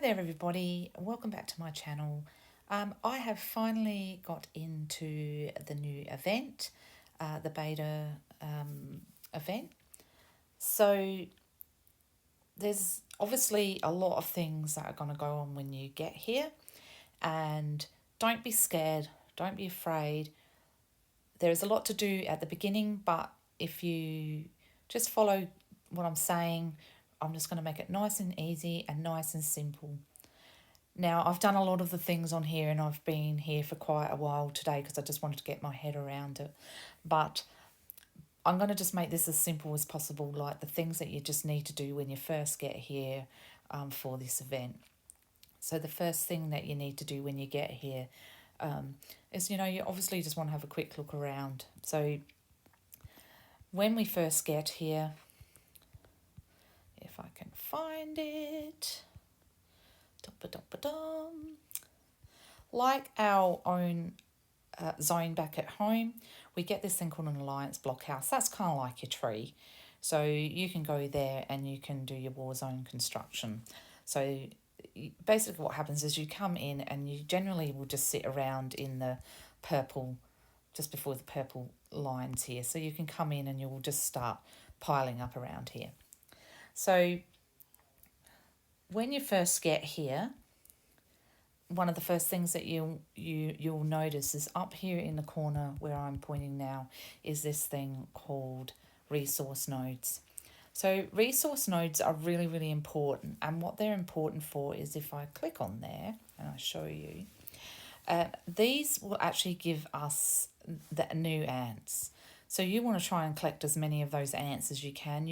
there everybody, welcome back to my channel. I have finally got into the new event, the beta event. So there's obviously a lot of things that are going to go on when you get here, and don't be scared, don't be afraid. There's a lot to do at the beginning, but if you just follow what I'm saying, I'm just going to make it nice and easy and nice and simple. Now, I've done a lot of the things on here and I've been here for quite a while today because I just wanted to get my head around it. But I'm going to just make this as simple as possible, like the things that you just need to do when you first get here for this event. So the first thing that you need to do when you get here is, you obviously just want to have a quick look around. So when we first get here, if I can find it, like our own zone back at home, we get this thing called an alliance blockhouse. That's kind of like your tree. So you can go there and you can do your war zone construction. So basically what happens is you come in and you generally will just sit around in the purple, just before the purple lines here. So you can come in and you'll just start piling up around here. So when you first get here, one of the first things that you'll notice is up here in the corner where I'm pointing now is this thing called resource nodes. So resource nodes are really, really important, and what they're important for is if I click on there and I show you, these will actually give us the new ants. So you want to try and collect as many of those ants as you can.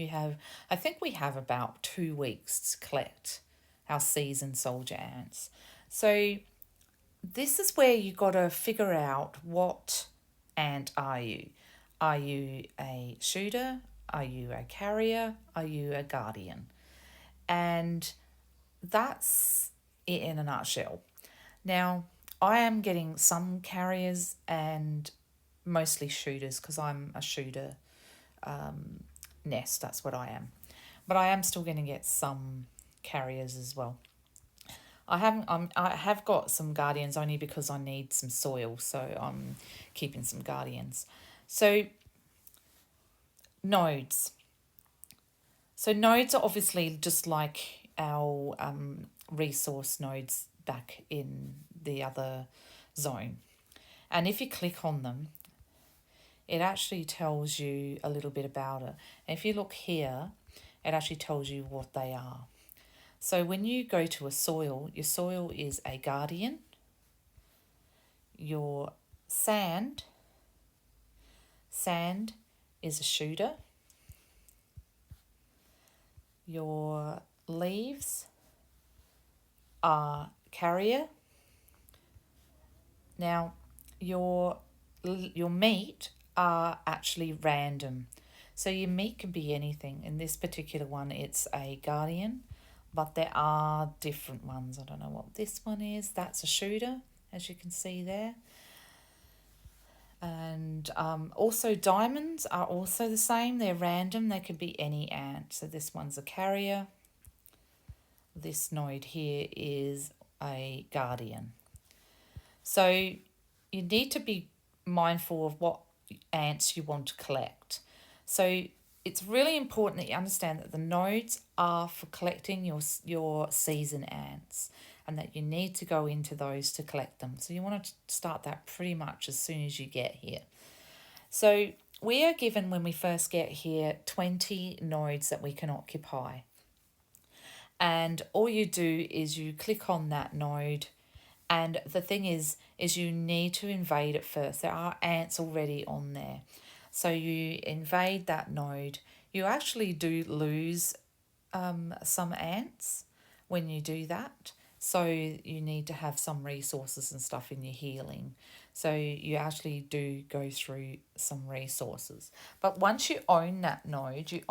I think we have about 2 weeks to collect our seasoned soldier ants. So this is where you got to figure out what ant are you. Are you a shooter? Are you a carrier? Are you a guardian? And that's it in a nutshell. Now, I am getting some carriers and mostly shooters because I'm a shooter nest. That's what I am. But I am still going to get some carriers as well. I have got some guardians only because I need some soil, so I'm keeping some guardians. So nodes. So nodes are obviously just like our resource nodes back in the other zone. And if you click on them, it actually tells you a little bit about it. And if you look here, it actually tells you what they are. So when you go to a soil, your soil is a guardian. Your sand is a shooter. Your leaves are carrier. Now, your meat are actually random. So your meat can be anything. In this particular one, it's a guardian, but there are different ones. I don't know what this one is. That's a shooter, as you can see there. And also diamonds are also the same. They're random. They could be any ant. So this one's a carrier. This node here is a guardian. So you need to be mindful of what ants you want to collect. So it's really important that you understand that the nodes are for collecting your season ants, and that you need to go into those to collect them. So you want to start that pretty much as soon as you get here. So we are given, when we first get here, 20 nodes that we can occupy. And all you do is you click on that node, and the thing is you need to invade it first. There are ants already on there. So you invade that node. You actually do lose some ants when you do that. So you need to have some resources and stuff in your healing. So you actually do go through some resources. But once you own that node, you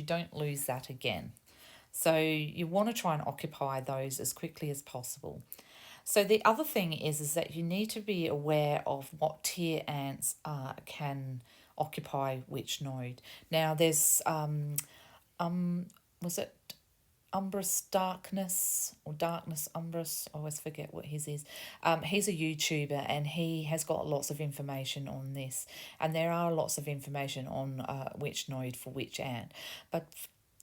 don't lose that again. So you want to try and occupy those as quickly as possible. So the other thing is that you need to be aware of what tier ants can occupy which node. Now there's Umbrus Darkness or Darkness Umbrus. I always forget what his is. He's a YouTuber and he has got lots of information on this. And there are lots of information on which node for which ant. But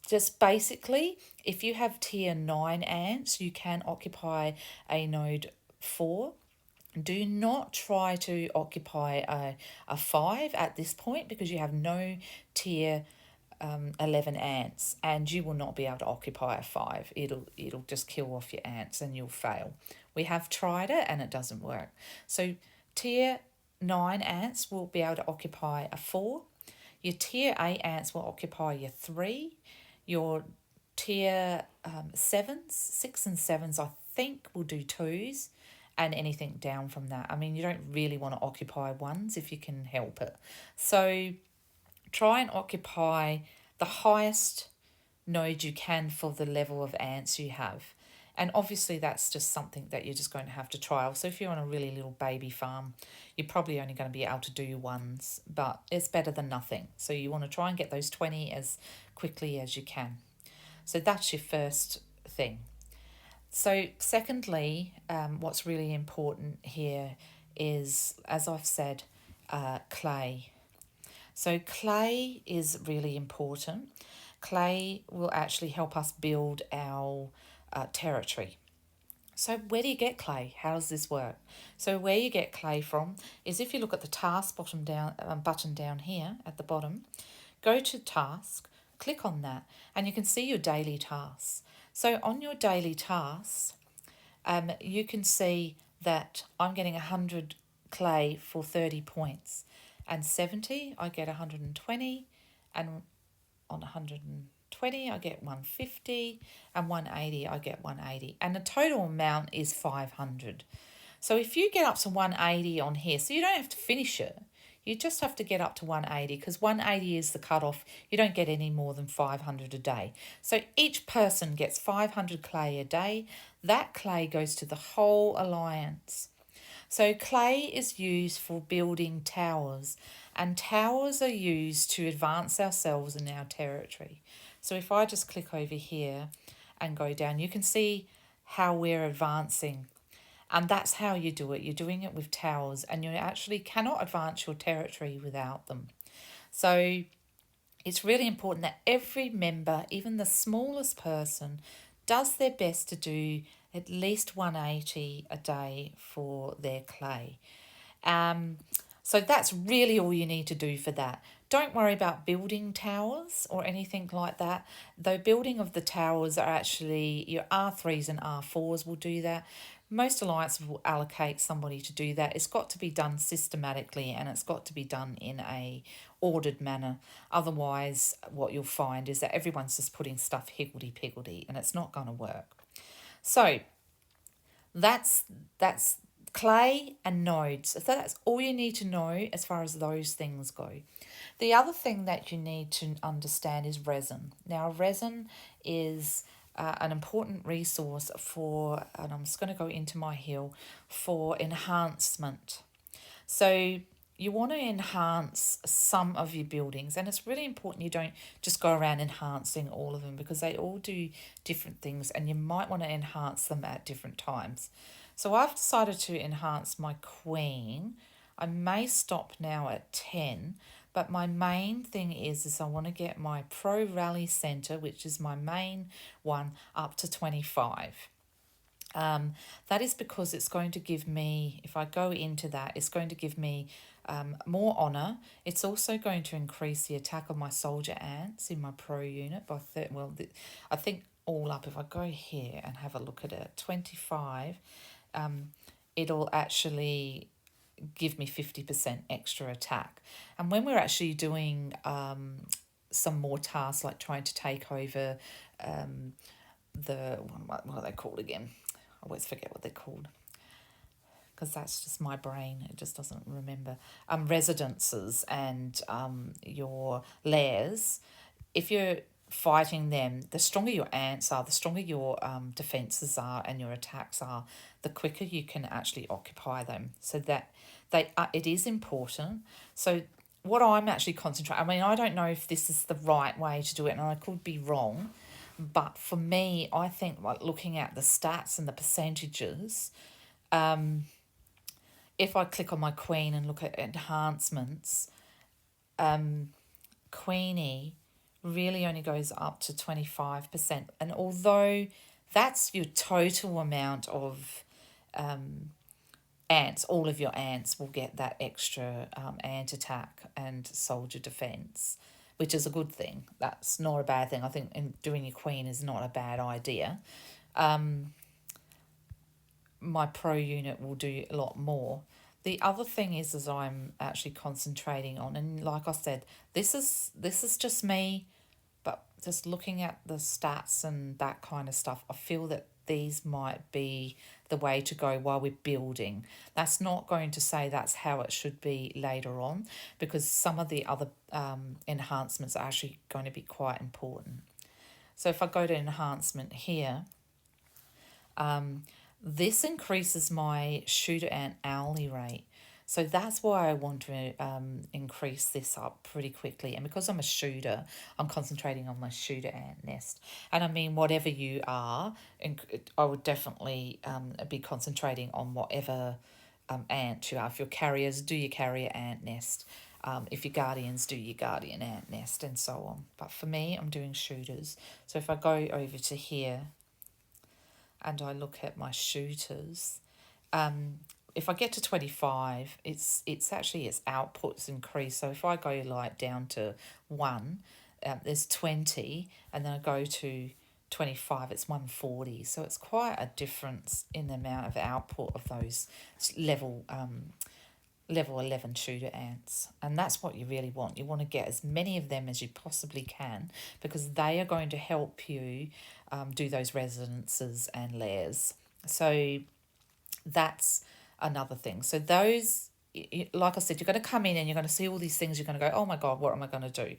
just basically, if you have tier 9 ants, you can occupy a node 4. Do not try to occupy a 5 at this point because you have no tier 11 ants and you will not be able to occupy a 5. It'll just kill off your ants and you'll fail. We have tried it and it doesn't work. So tier 9 ants will be able to occupy a 4. Your tier 8 ants will occupy your 3. Your tier 7s, 6 and 7s, I think will do 2s, and anything down from that. I mean, you don't really want to occupy 1s if you can help it. So try and occupy the highest node you can for the level of ants you have. And obviously that's just something that you're just going to have to trial. So if you're on a really little baby farm, you're probably only going to be able to do 1s, but it's better than nothing. So you want to try and get those 20 as quickly as you can. So that's your first thing. So secondly, what's really important here is, as I've said, clay. So clay is really important. Clay will actually help us build our territory. So where do you get clay? How does this work? So where you get clay from is, if you look at the task button down here at the bottom, go to task, click on that, and you can see your daily tasks. So on your daily tasks, you can see that I'm getting 100 clay for 30 points, and 70 I get 120, and on 120 I get 150, and 180 I get 180, and the total amount is 500. So if you get up to 180 on here, so you don't have to finish it, you just have to get up to 180 because 180 is the cutoff. You don't get any more than 500 a day. So each person gets 500 clay a day. That clay goes to the whole alliance. So clay is used for building towers, and towers are used to advance ourselves in our territory. So if I just click over here and go down, you can see how we're advancing. And that's how you do it. You're doing it with towers, and you actually cannot advance your territory without them. So it's really important that every member, even the smallest person, does their best to do at least 180 a day for their clay. So that's really all you need to do for that. Don't worry about building towers or anything like that. The building of the towers are actually your R3s and R4s will do that. Most alliances will allocate somebody to do that. It's got to be done systematically and it's got to be done in a ordered manner. Otherwise, what you'll find is that everyone's just putting stuff higgledy-piggledy and it's not going to work. So that's clay and nodes. So that's all you need to know as far as those things go. The other thing that you need to understand is resin. Now, resin is an important resource for, and I'm just going to go into my hill, for enhancement. So you want to enhance some of your buildings, and it's really important you don't just go around enhancing all of them because they all do different things and you might want to enhance them at different times. So I've decided to enhance my queen. I may stop now at 10, but my main thing is I want to get my Pro Rally Centre, which is my main one, up to 25. That is because it's going to give me, if I go into that, it's going to give me more honour. It's also going to increase the attack of my soldier ants in my pro unit by I think all up, if I go here and have a look at it, 25, it'll actually give me 50% extra attack. And when we're actually doing some more tasks like trying to take over what are they called again? I always forget what they're called because that's just my brain. It just doesn't remember. Residences and your lairs. If you're fighting them, the stronger your ants are, the stronger your defenses are and your attacks are, the quicker you can actually occupy them. So that it is important. So what I'm actually concentrating, I mean, I don't know if this is the right way to do it and I could be wrong, But for me, I think like looking at the stats and the percentages, if I click on my queen and look at enhancements, Queenie really only goes up to 25%. And although that's your total amount of ants, all of your ants will get that extra ant attack and soldier defense, which is a good thing. That's not a bad thing. I think doing your queen is not a bad idea. My pro unit will do a lot more. The other thing is I'm actually concentrating on, and like I said, this is just me, but just looking at the stats and that kind of stuff, I feel that these might be the way to go while we're building. That's not going to say that's how it should be later on, because some of the other enhancements are actually going to be quite important. So if I go to enhancement here, this increases my shooter ant hourly rate. So that's why I want to increase this up pretty quickly. And because I'm a shooter, I'm concentrating on my shooter ant nest. And I mean, whatever you are, I would definitely be concentrating on whatever ant you are. If you're carriers, do your carrier ant nest. If you're guardians, do your guardian ant nest, and so on. But for me, I'm doing shooters. So if I go over to here and I look at my shooters, if I get to 25, it's actually its outputs increase. So if I go like down to 1, there's 20, and then I go to 25, it's 140. So it's quite a difference in the amount of output of those level 11 shooter ants. And that's what you really want. You want to get as many of them as you possibly can, because they are going to help you do those resonances and layers. So that's another thing. So those, like I said, you're going to come in and you're going to see all these things. You're going to go, oh my God, what am I going to do?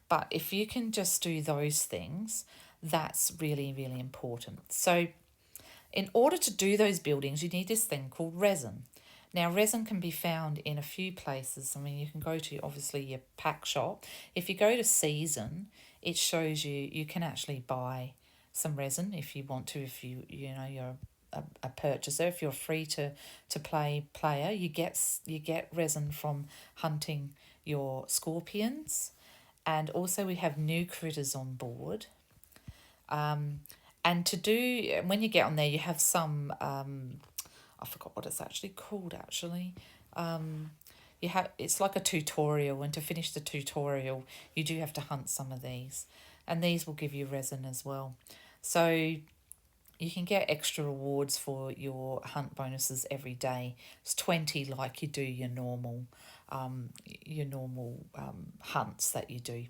But if you can just do those things, that's really, really important. So in order to do those buildings, you need this thing called resin. Now, resin can be found in a few places. I mean, you can go to, obviously, your pack shop. If you go to season, it shows you can actually buy some resin if you want to, if you're a purchaser. If you're free to play player, you get resin from hunting your scorpions. And also we have new critters on board. And to do, when you get on there, you have some, I forgot what it's actually called actually. It's like a tutorial, and to finish the tutorial, you do have to hunt some of these. And these will give you resin as well. So you can get extra rewards for your hunt bonuses every day. It's 20 like you do your normal hunts that you do.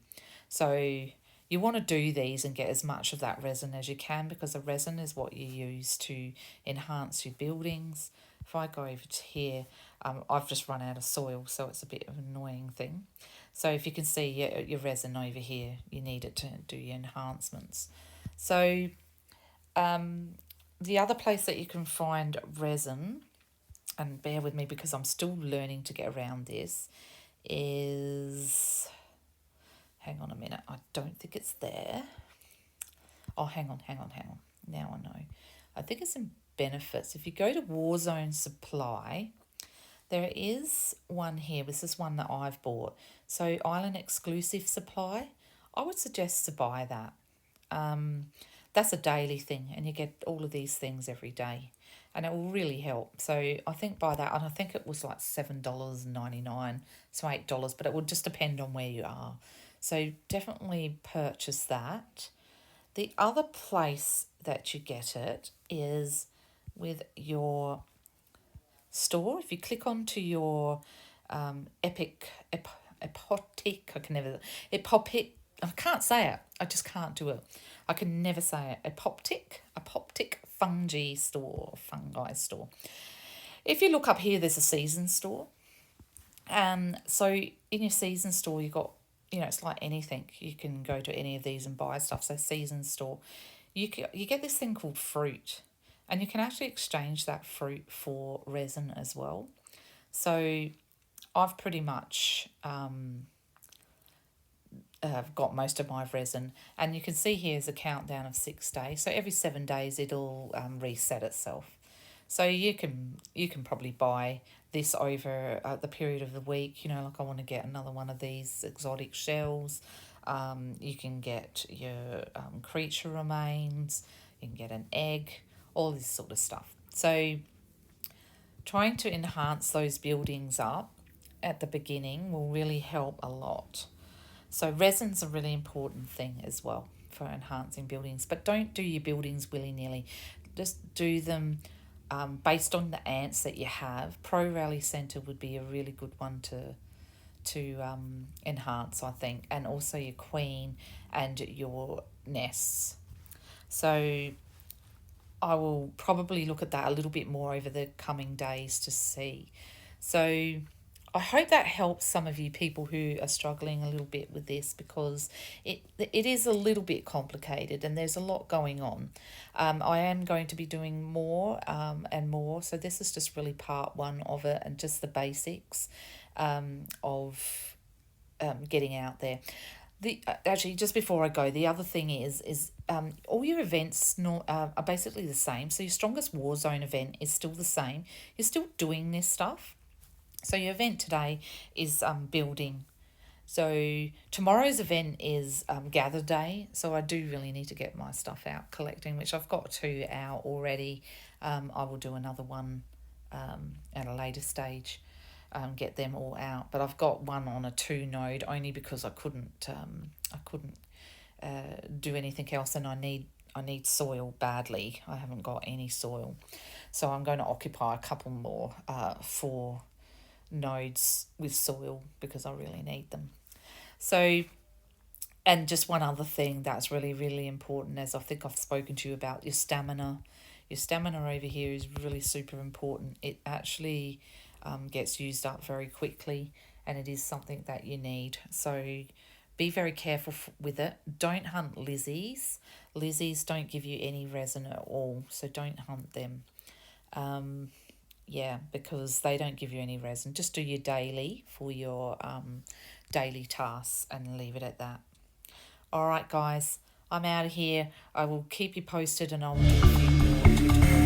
So you want to do these and get as much of that resin as you can, because the resin is what you use to enhance your buildings. If I go over to here, I've just run out of soil, so it's a bit of an annoying thing. So if you can see your resin over here, you need it to do your enhancements. So the other place that you can find resin, and bear with me because I'm still learning to get around this, is, hang on a minute, I don't think it's there. Oh, hang on. Now I know. I think it's in benefits. If you go to Warzone Supply, there is one here. This is one that I've bought. So Island Exclusive Supply, I would suggest to buy that. That's a daily thing, and you get all of these things every day, and it will really help. So I think buy that, and I think it was like $7.99, so $8, but it would just depend on where you are. So definitely purchase that. The other place that you get it is with your store. If you click onto your epotic, I can't say it. I just can't do it. I can never say it. Apoptic fungi store. If you look up here, there's a season store. So in your season store, you got, it's like anything. You can go to any of these and buy stuff. So season store, you get this thing called fruit, and you can actually exchange that fruit for resin as well. So I've pretty much I've got most of my resin, and you can see here's a countdown of 6 days. So every 7 days it'll reset itself. So you can probably buy this over the period of the week. You know, like I want to get another one of these exotic shells. You can get your creature remains. You can get an egg, all this sort of stuff. So trying to enhance those buildings up at the beginning will really help a lot. So resin's a really important thing as well for enhancing buildings, but don't do your buildings willy-nilly. Just do them based on the ants that you have. Pro Rally Centre would be a really good one to enhance, I think, and also your queen and your nests. So I will probably look at that a little bit more over the coming days to see. So I hope that helps some of you people who are struggling a little bit with this, because it is a little bit complicated and there's a lot going on. I am going to be doing more and more. So this is just really part one of it, and just the basics of getting out there. Actually, just before I go, the other thing is all your events are basically the same. So your strongest war zone event is still the same. You're still doing this stuff. So your event today is building. So tomorrow's event is gather day. So I do really need to get my stuff out collecting, which I've got 2 out already. I will do another one at a later stage. Get them all out, but I've got one on a 2 node only because I couldn't do anything else, and I need soil badly. I haven't got any soil, so I'm going to occupy a couple more 4 nodes with soil because I really need them. So, and just one other thing that's really, really important, as I think I've spoken to you about, your stamina. Your stamina over here is really super important. It actually gets used up very quickly, and it is something that you need. So be very careful with it. Don't hunt lizzies. Lizzies don't give you any resin at all, so don't hunt them. Because they don't give you any resin. Just do your daily for your daily tasks and leave it at that. All right, guys, I'm out of here. I will keep you posted, and I'll do a few more tutorials.